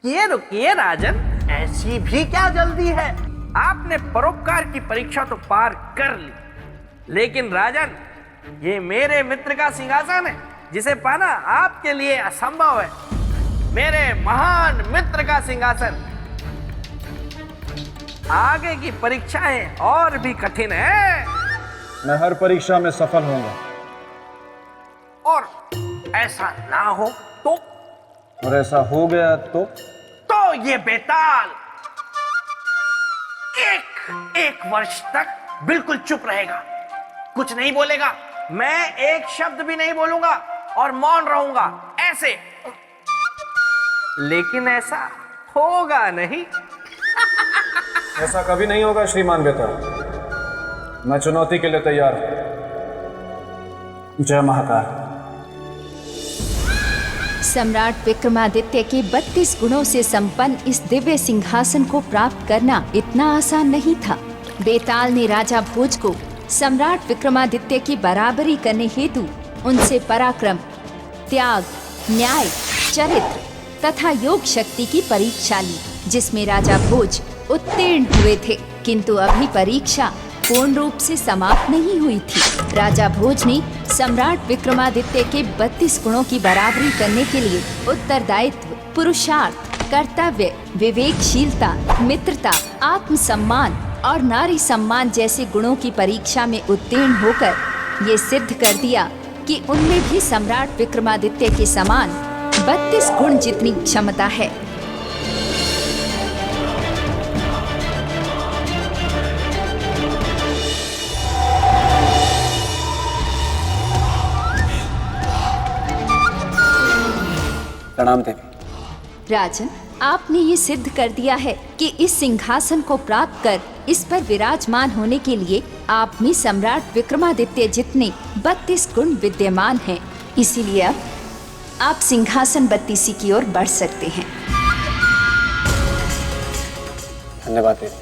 ये रुकिए राजन, ऐसी भी क्या जल्दी है? आपने परोपकार की परीक्षा तो पार कर ली, लेकिन राजन, ये मेरे मित्र का सिंहासन है जिसे पाना आपके लिए असंभव है। मेरे महान मित्र का सिंहासन। आगे की परीक्षाएं और भी कठिन है। मैं हर परीक्षा में सफल होऊंगा। और ऐसा ना हो तो? और ऐसा हो गया तो ये बेताल एक वर्ष तक बिल्कुल चुप रहेगा, कुछ नहीं बोलेगा। मैं एक शब्द भी नहीं बोलूंगा और मौन रहूंगा ऐसे। लेकिन ऐसा होगा नहीं। ऐसा कभी नहीं होगा श्रीमान बेताल। मैं चुनौती के लिए तैयार हूं। जय महाकाल। सम्राट विक्रमादित्य के 32 गुणों से संपन्न इस दिव्य सिंहासन को प्राप्त करना इतना आसान नहीं था। बेताल ने राजा भोज को सम्राट विक्रमादित्य की बराबरी करने हेतु उनसे पराक्रम, त्याग, न्याय, चरित्र तथा योग शक्ति की परीक्षा ली, जिसमें राजा भोज उत्तीर्ण हुए थे। किंतु अभी परीक्षा पूर्ण रूप से समाप्त नहीं हुई थी। राजा भोज ने सम्राट विक्रमादित्य के 32 गुणों की बराबरी करने के लिए उत्तरदायित्व, पुरुषार्थ, कर्तव्य, विवेकशीलता, मित्रता, आत्मसम्मान और नारी सम्मान जैसे गुणों की परीक्षा में उत्तीर्ण होकर ये सिद्ध कर दिया कि उनमें भी सम्राट विक्रमादित्य के समान 32 गुण जितनी क्षमता है। प्रणाम देवी। राजन, आपने ये सिद्ध कर दिया है कि इस सिंहासन को प्राप्त कर इस पर विराजमान होने के लिए आप में सम्राट विक्रमादित्य जितने 32 गुण विद्यमान हैं। इसीलिए अब आप सिंहासन 32 की ओर बढ़ सकते हैं। धन्यवाद देवी।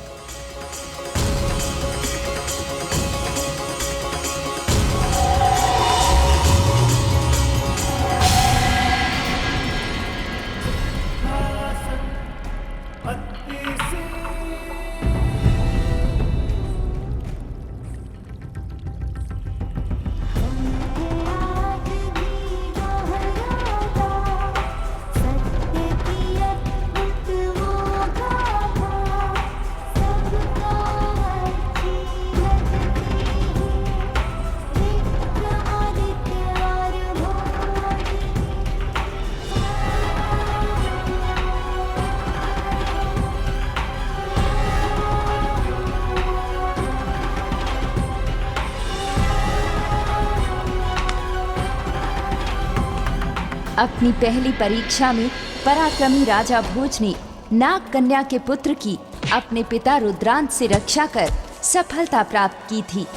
अपनी पहली परीक्षा में पराक्रमी राजा भोज ने नाग कन्या के पुत्र की अपने पिता रुद्रांत से रक्षा कर सफलता प्राप्त की थी।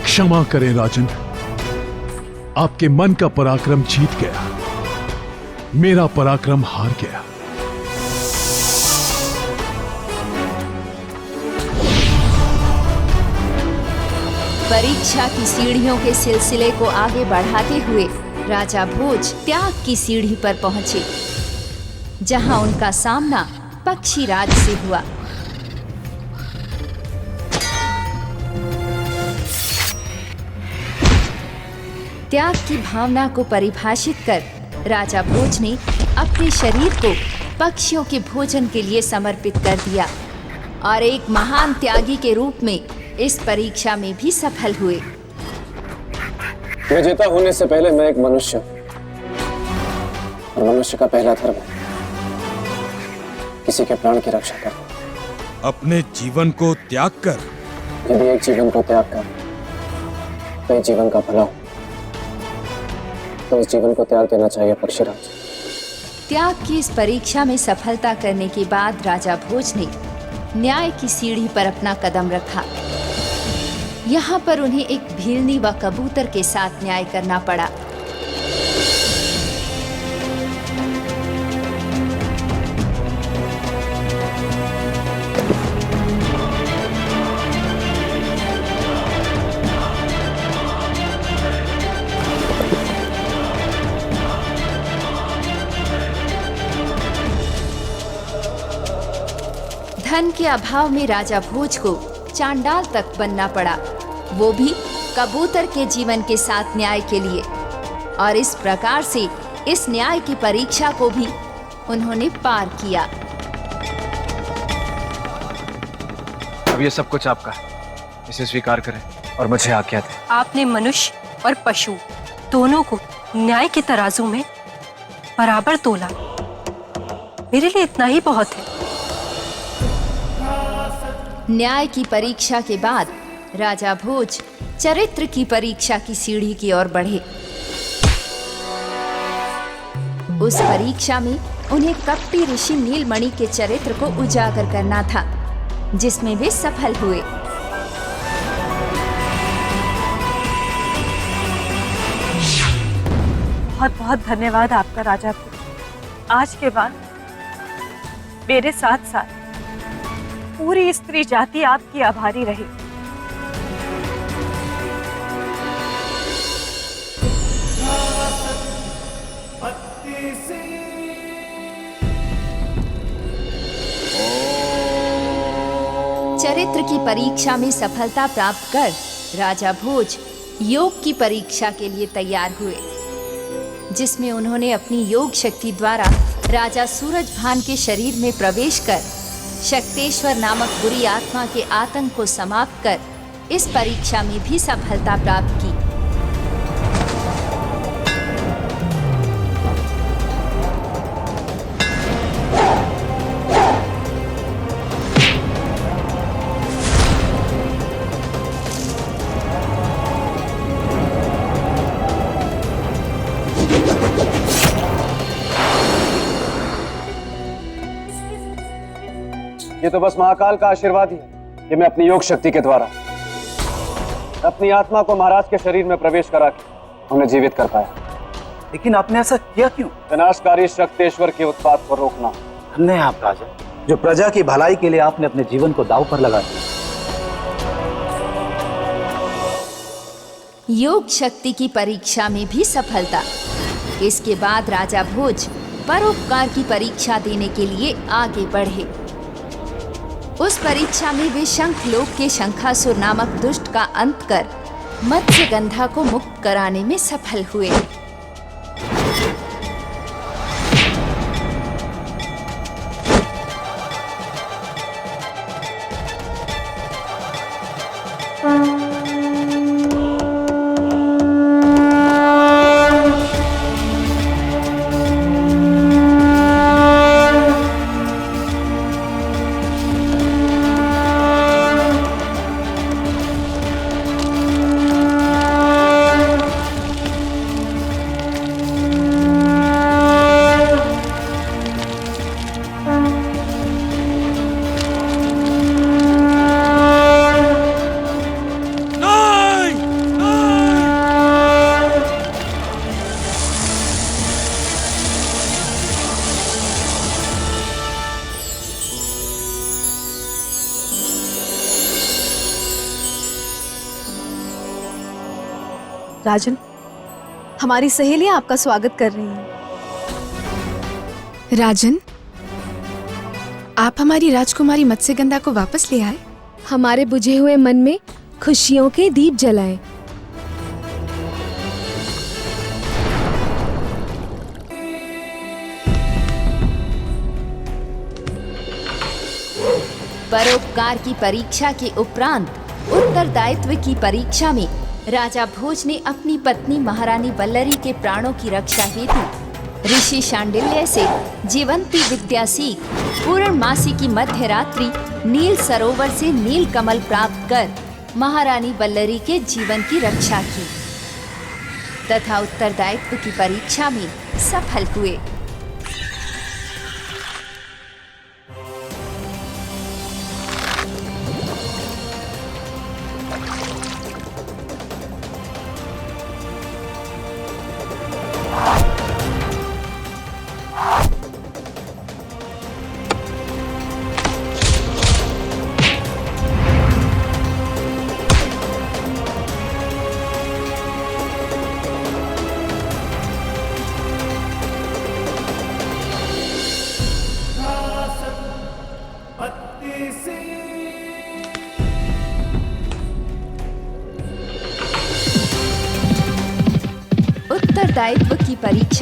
क्षमा करें राजन, आपके मन का पराक्रम जीत गया, मेरा पराक्रम हार गया। परीक्षा की सीढ़ियों के सिलसिले को आगे बढ़ाते हुए राजा भोज त्याग की सीढ़ी पर पहुंचे, जहां उनका सामना पक्षीराज से हुआ। त्याग की भावना को परिभाषित कर राजा भोज ने अपने शरीर को पक्षियों के भोजन के लिए समर्पित कर दिया और एक महान त्यागी के रूप में इस परीक्षा में भी सफल हुए। विजेता होने से पहले मैं एक मनुष्य हूं, और मनुष्य का पहला धर्म है किसी के प्राण की रक्षा करना। अपने जीवन को त्याग कर, यदि एक जीवन को त्याग कर तो एक जीवन का भला हो, तो इस जीवन को त्याग देना चाहिए पक्षीराज। त्याग की इस परीक्षा में सफलता करने के बाद राजा भोज ने न्याय की सीढ़ी पर अपना कदम रखा। यहाँ पर उन्हें एक भीलनी व कबूतर के साथ न्याय करना पड़ा। धन के अभाव में राजा भोज को चांडाल तक बनना पड़ा, वो भी कबूतर के जीवन के साथ न्याय के लिए। और इस प्रकार से इस न्याय की परीक्षा को भी उन्होंने पार किया। अब ये सब कुछ आपका है, इसे स्वीकार करें और मुझे आज्ञा दें। आपने मनुष्य और पशु दोनों को न्याय के तराजू में बराबर तोला। मेरे लिए इतना ही बहुत है। न्याय की परीक्षा के बाद राजा भोज चरित्र की परीक्षा की सीढ़ी की ओर बढ़े। उस परीक्षा में उन्हें कपटी ऋषि नीलमणि के चरित्र को उजागर करना था, जिसमें वे सफल हुए। बहुत बहुत धन्यवाद आपका राजा भोज। आज के बाद मेरे साथ साथ पूरी स्त्री जाति आपकी आभारी रही। चरित्र की परीक्षा में सफलता प्राप्त कर राजा भोज योग की परीक्षा के लिए तैयार हुए, जिसमें उन्होंने अपनी योग शक्ति द्वारा राजा सूरजभान के शरीर में प्रवेश कर शक्तेश्वर नामक बुरी आत्मा के आतंक को समाप्त कर इस परीक्षा में भी सफलता प्राप्त की। ये तो बस महाकाल का आशीर्वाद ही है कि मैं अपनी योग शक्ति के द्वारा अपनी आत्मा को महाराज के शरीर में प्रवेश करा के उन्हें जीवित कर पाया। लेकिन आपने ऐसा किया क्यों? विनाशकारी शक्तेश्वर के उत्पात को रोकना। धन्य आप राजा, जो प्रजा की भलाई के लिए आपने अपने जीवन को दांव पर लगा दिया। योग शक्ति की परीक्षा में भी सफलता। इसके बाद राजा भोज परोपकार की परीक्षा देने के लिए आगे बढ़े। उस परीक्षा में वे शंखलोक के शंखासुर नामक दुष्ट का अंत कर मत्स्यगंधा को मुक्त कराने में सफल हुए। राजन, हमारी सहेलियां आपका स्वागत कर रही हैं। राजन, आप हमारी राजकुमारी मत्स्यगंधा को वापस ले आए। हमारे बुझे हुए मन में खुशियों के दीप जलाएं। परोपकार की परीक्षा के उपरांत उत्तरदायित्व की परीक्षा में राजा भोज ने अपनी पत्नी महारानी वल्लरी के प्राणों की रक्षा हेतु ऋषि शांडिल्य से जीवंती विद्या सीख पूर्णमासी की मध्य रात्रि नील सरोवर से नील कमल प्राप्त कर महारानी वल्लरी के जीवन की रक्षा की तथा उत्तरदायित्व की परीक्षा में सफल हुए।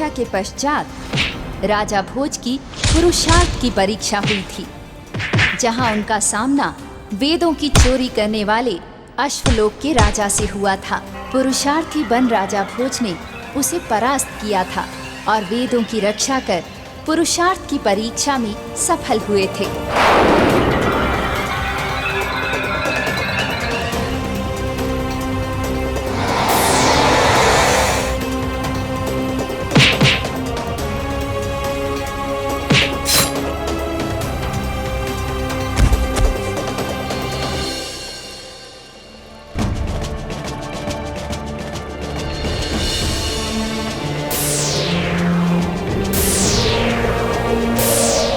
परीक्षा के पश्चात राजा भोज की पुरुषार्थ की परीक्षा हुई थी, जहां उनका सामना वेदों की चोरी करने वाले अश्वलोक के राजा से हुआ था। पुरुषार्थी बन राजा भोज ने उसे परास्त किया था और वेदों की रक्षा कर पुरुषार्थ की परीक्षा में सफल हुए थे।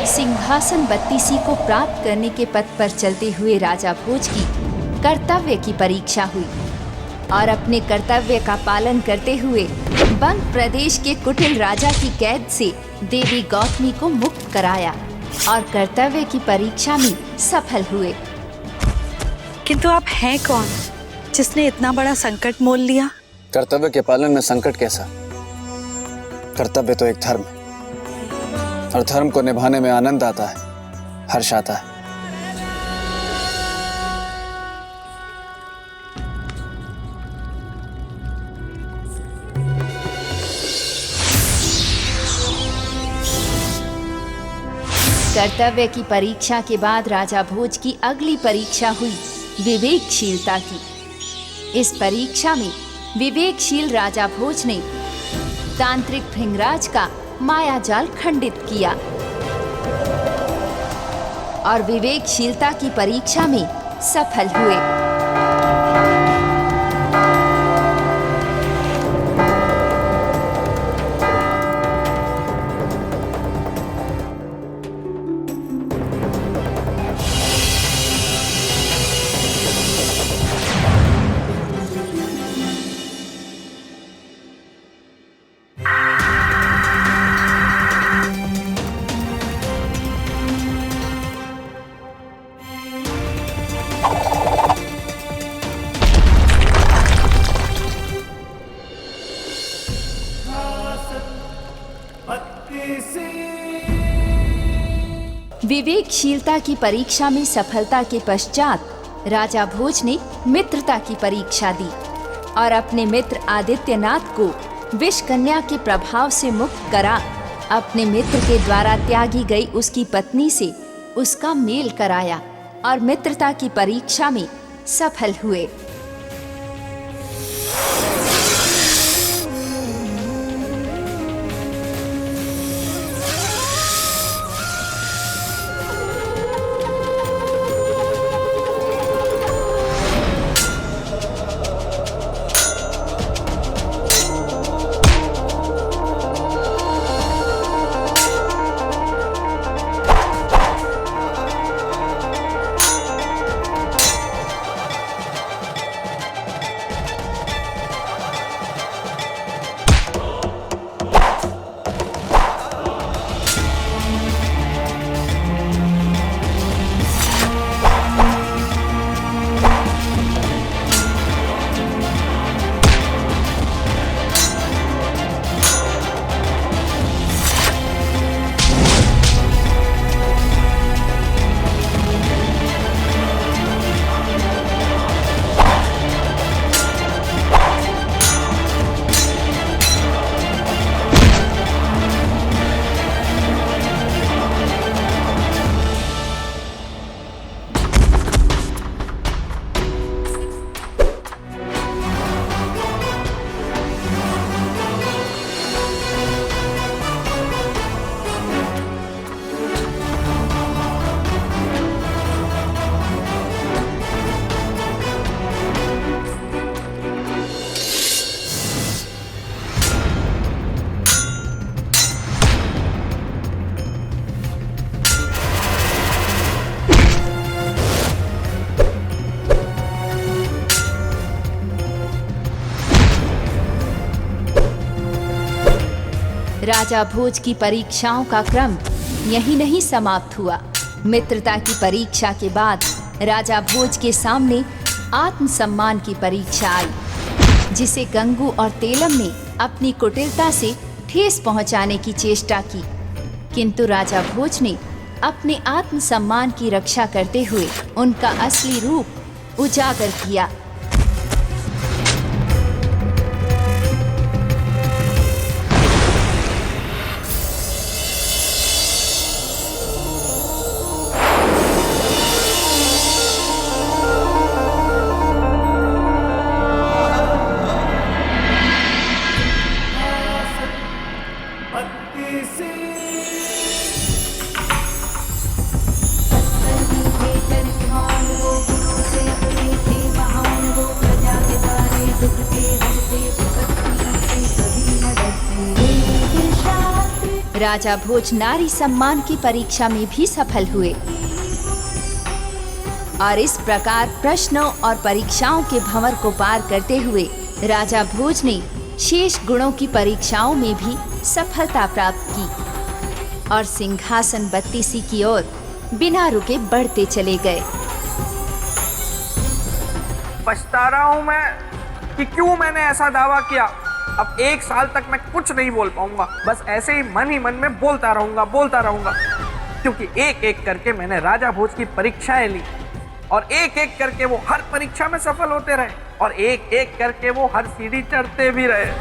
सिंहासन 32 को प्राप्त करने के पथ पर चलते हुए राजा भोज की कर्तव्य की परीक्षा हुई और अपने कर्तव्य का पालन करते हुए बंग प्रदेश के कुटिल राजा की कैद से देवी गौतमी को मुक्त कराया और कर्तव्य की परीक्षा में सफल हुए। किंतु आप हैं कौन जिसने इतना बड़ा संकट मोल लिया? कर्तव्य के पालन में संकट कैसा? कर्तव्य तो एक धर्म है और धर्म को निभाने में आनंद आता है, हर्ष आता है। कर्तव्य की परीक्षा के बाद राजा भोज की अगली परीक्षा हुई विवेकशीलता की। इस परीक्षा में विवेकशील राजा भोज ने तांत्रिक भृंगराज का मायाजाल खंडित किया और विवेकशीलता की परीक्षा में सफल हुए। विवेकशीलता की परीक्षा में सफलता के पश्चात राजा भोज ने मित्रता की परीक्षा दी और अपने मित्र आदित्यनाथ को विष कन्या के प्रभाव से मुक्त करा अपने मित्र के द्वारा त्यागी गई उसकी पत्नी से उसका मेल कराया और मित्रता की परीक्षा में सफल हुए। राजा भोज की परीक्षाओं का क्रम यही नहीं समाप्त हुआ। मित्रता की परीक्षा के बाद राजा भोज के सामने आत्मसम्मान की परीक्षा आई, जिसे गंगू और तेलम ने अपनी कुटिलता से ठेस पहुंचाने की चेष्टा की, किंतु राजा भोज ने अपने आत्मसम्मान की रक्षा करते हुए उनका असली रूप उजागर किया। राजा भोज नारी सम्मान की परीक्षा में भी सफल हुए और इस प्रकार प्रश्नों और परीक्षाओं के भंवर को पार करते हुए राजा भोज ने शेष गुणों की परीक्षाओं में भी सफलता प्राप्त की और सिंहासन बत्तीसी की ओर बिना रुके बढ़ते चले गए। पछता रहा हूं मैं कि क्यों मैंने ऐसा दावा किया। अब 1 साल तक मैं कुछ नहीं बोल पाऊंगा, बस ऐसे ही मन में बोलता रहूंगा, क्योंकि एक एक करके मैंने राजा भोज की परीक्षाएं ली और एक एक करके वो हर परीक्षा में सफल होते रहे और एक एक करके वो हर सीढ़ी चढ़ते भी रहे।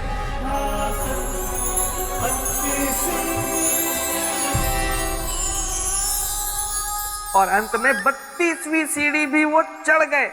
और अंत में 32वीं सीढ़ी भी वो चढ़ गए।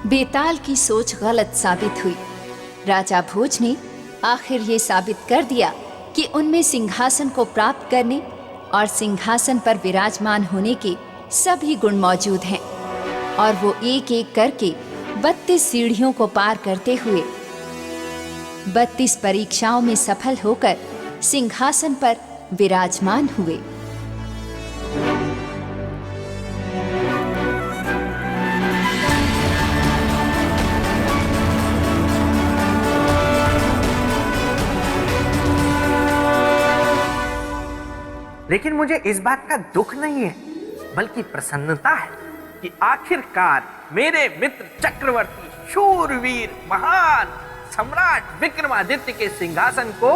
बेताल की सोच गलत साबित हुई। राजा भोज ने आखिर ये साबित कर दिया कि उनमें सिंहासन को प्राप्त करने और सिंहासन पर विराजमान होने के सभी गुण मौजूद हैं और वो एक एक करके 32 सीढ़ियों को पार करते हुए 32 परीक्षाओं में सफल होकर सिंहासन पर विराजमान हुए। लेकिन मुझे इस बात का दुख नहीं है, बल्कि प्रसन्नता है कि आखिरकार मेरे मित्र चक्रवर्ती शूरवीर महान सम्राट विक्रमादित्य के सिंहासन को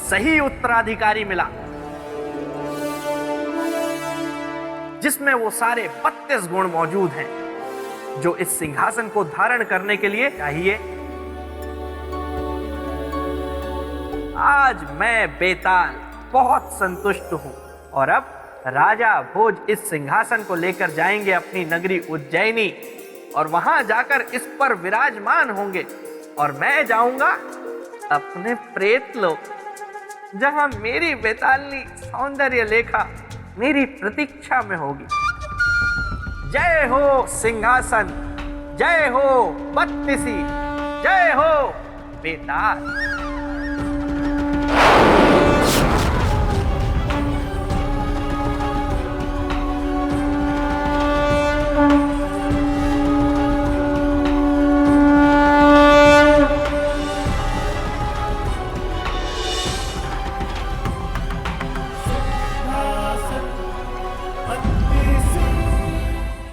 सही उत्तराधिकारी मिला, जिसमें वो सारे 32 गुण मौजूद हैं जो इस सिंहासन को धारण करने के लिए चाहिए। आज मैं बेताल बहुत संतुष्ट हूं और अब राजा भोज इस सिंहासन को लेकर जाएंगे अपनी नगरी उज्जैनी और वहां जाकर इस पर विराजमान होंगे और मैं जाऊंगा अपने प्रेत लोक, जहां मेरी बेतालनी सौंदर्य लेखा मेरी प्रतीक्षा में होगी। जय हो सिंहासन, जय हो बत्तीसी, जय हो बेताल।